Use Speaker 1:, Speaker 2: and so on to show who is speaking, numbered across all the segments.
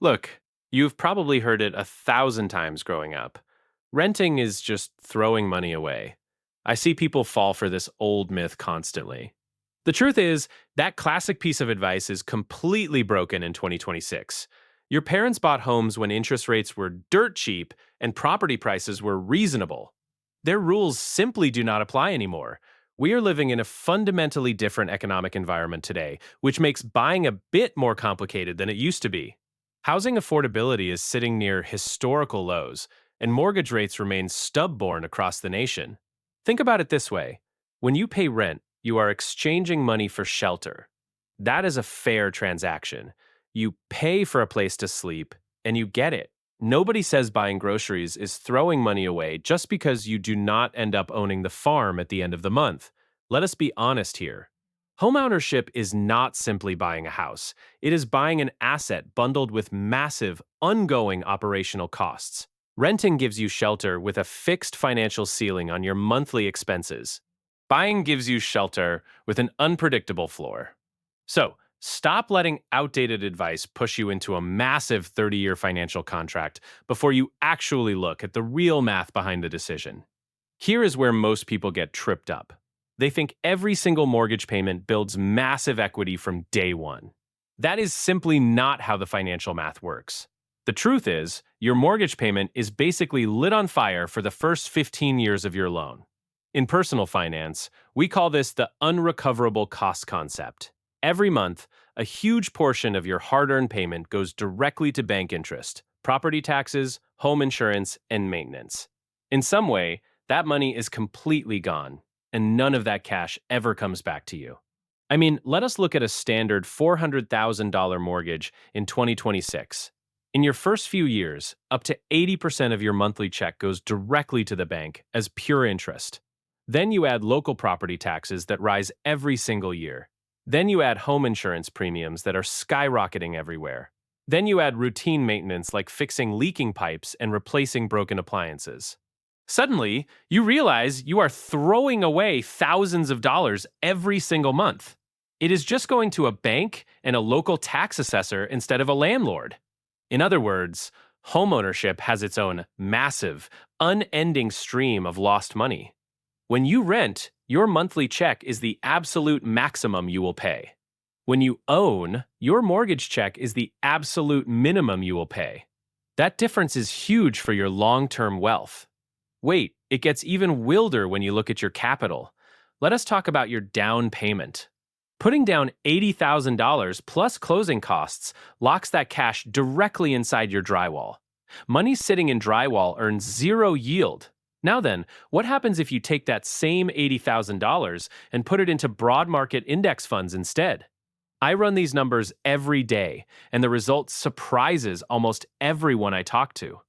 Speaker 1: Look, you've probably heard it 1,000 times growing up. Renting is just throwing money away. I see people fall for this old myth constantly. The truth is, that classic piece of advice is completely broken in 2026. Your parents bought homes when interest rates were dirt cheap and property prices were reasonable. Their rules simply do not apply anymore. We are living in a fundamentally different economic environment today, which makes buying a bit more complicated than it used to be. Housing affordability is sitting near historical lows, and mortgage rates remain stubborn across the nation. Think about it this way: when you pay rent, you are exchanging money for shelter. That is a fair transaction. You pay for a place to sleep, and you get it. Nobody says buying groceries is throwing money away just because you do not end up owning the farm at the end of the month. Let us be honest here. Homeownership is not simply buying a house. It is buying an asset bundled with massive, ongoing operational costs. Renting gives you shelter with a fixed financial ceiling on your monthly expenses. Buying gives you shelter with an unpredictable floor. So, stop letting outdated advice push you into a massive 30-year financial contract before you actually look at the real math behind the decision. Here is where most people get tripped up. They think every single mortgage payment builds massive equity from day one. That is simply not how the financial math works. The truth is, your mortgage payment is basically lit on fire for the first 15 years of your loan. In personal finance, we call this the unrecoverable cost concept. Every month, a huge portion of your hard-earned payment goes directly to bank interest, property taxes, home insurance, and maintenance. In some way, that money is completely gone, and none of that cash ever comes back to you. I mean, let us look at a standard $400,000 mortgage in 2026. In your first few years, up to 80% of your monthly check goes directly to the bank as pure interest. Then you add local property taxes that rise every single year. Then you add home insurance premiums that are skyrocketing everywhere. Then you add routine maintenance like fixing leaking pipes and replacing broken appliances. Suddenly, you realize you are throwing away thousands of dollars every single month. It is just going to a bank and a local tax assessor instead of a landlord. In other words, homeownership has its own massive, unending stream of lost money. When you rent, your monthly check is the absolute maximum you will pay. When you own, your mortgage check is the absolute minimum you will pay. That difference is huge for your long-term wealth. Wait, it gets even wilder when you look at your capital. Let us talk about your down payment. Putting down $80,000 plus closing costs locks that cash directly inside your drywall. Money sitting in drywall earns zero yield. Now then, what happens if you take that same $80,000 and put it into broad market index funds instead? I run these numbers every day, and the result surprises almost everyone I talk to.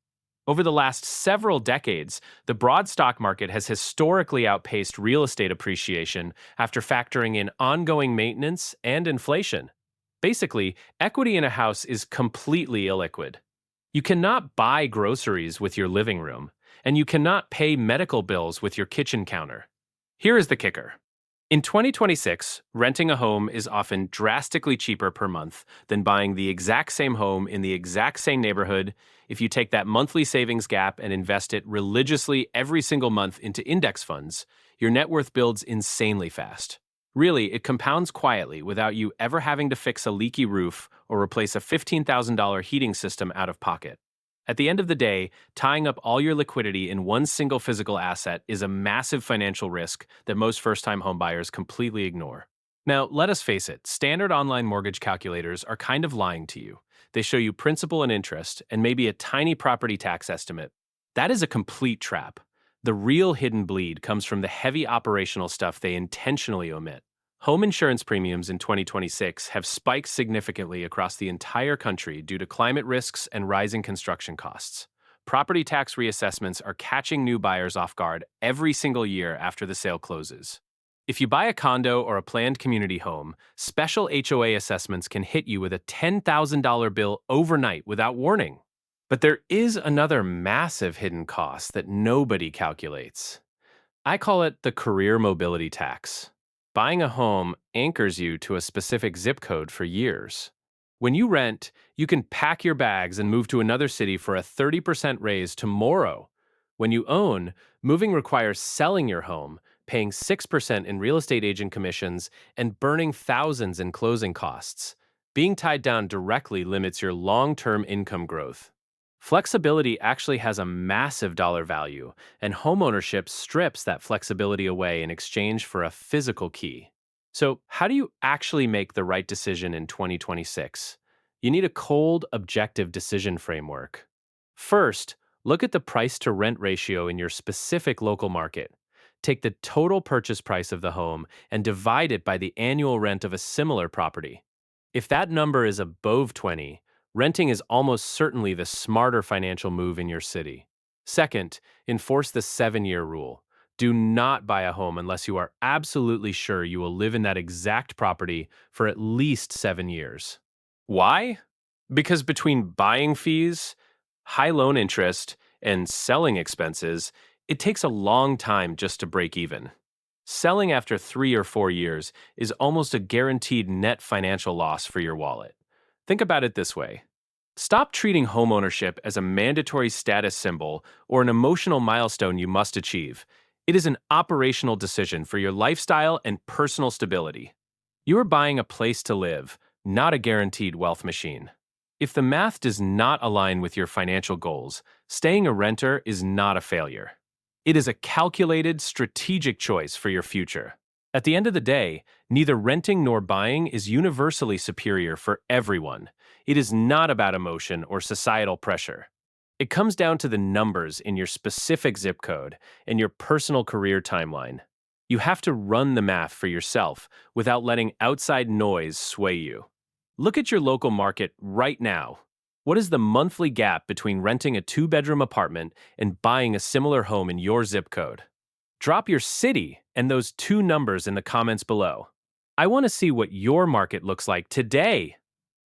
Speaker 1: Over the last several decades, the broad stock market has historically outpaced real estate appreciation after factoring in ongoing maintenance and inflation. Basically, equity in a house is completely illiquid. You cannot buy groceries with your living room, and you cannot pay medical bills with your kitchen counter. Here is the kicker. In 2026, renting a home is often drastically cheaper per month than buying the exact same home in the exact same neighborhood if you take that monthly savings gap and invest it religiously every single month into index funds. Your net worth builds insanely fast. Really, it compounds quietly without you ever having to fix a leaky roof or replace a $15,000 heating system out of pocket. At the end of the day, tying up all your liquidity in one single physical asset is a massive financial risk that most first-time homebuyers completely ignore. Now, let us face it, standard online mortgage calculators are kind of lying to you. They show you principal and interest, and maybe a tiny property tax estimate. That is a complete trap. The real hidden bleed comes from the heavy operational stuff they intentionally omit. Home insurance premiums in 2026 have spiked significantly across the entire country due to climate risks and rising construction costs. Property tax reassessments are catching new buyers off guard every single year after the sale closes. If you buy a condo or a planned community home, special HOA assessments can hit you with a $10,000 bill overnight without warning. But there is another massive hidden cost that nobody calculates. I call it the career mobility tax. Buying a home anchors you to a specific zip code for years. When you rent, you can pack your bags and move to another city for a 30% raise tomorrow. When you own, moving requires selling your home, paying 6% in real estate agent commissions, and burning thousands in closing costs. Being tied down directly limits your long term income growth. Flexibility actually has a massive dollar value, and homeownership strips that flexibility away in exchange for a physical key. So, how do you actually make the right decision in 2026? You need a cold, objective decision framework. First, look at the price to rent ratio in your specific local market. Take the total purchase price of the home and divide it by the annual rent of a similar property. If that number is above 20, renting is almost certainly the smarter financial move in your city. Second, enforce the 7-year rule. Do not buy a home unless you are absolutely sure you will live in that exact property for at least 7 years. Why? Because between buying fees, high loan interest, and selling expenses, it takes a long time just to break even. Selling after 3 or 4 years is almost a guaranteed net financial loss for your wallet. Think about it this way. Stop treating homeownership as a mandatory status symbol or an emotional milestone you must achieve. It is an operational decision for your lifestyle and personal stability. You are buying a place to live, not a guaranteed wealth machine. If the math does not align with your financial goals, staying a renter is not a failure. It is a calculated, strategic choice for your future. At the end of the day, neither renting nor buying is universally superior for everyone. It is not about emotion or societal pressure. It comes down to the numbers in your specific zip code and your personal career timeline. You have to run the math for yourself without letting outside noise sway you. Look at your local market right now. What is the monthly gap between renting a 2-bedroom apartment and buying a similar home in your zip code? Drop your city and those two numbers in the comments below. I want to see what your market looks like today.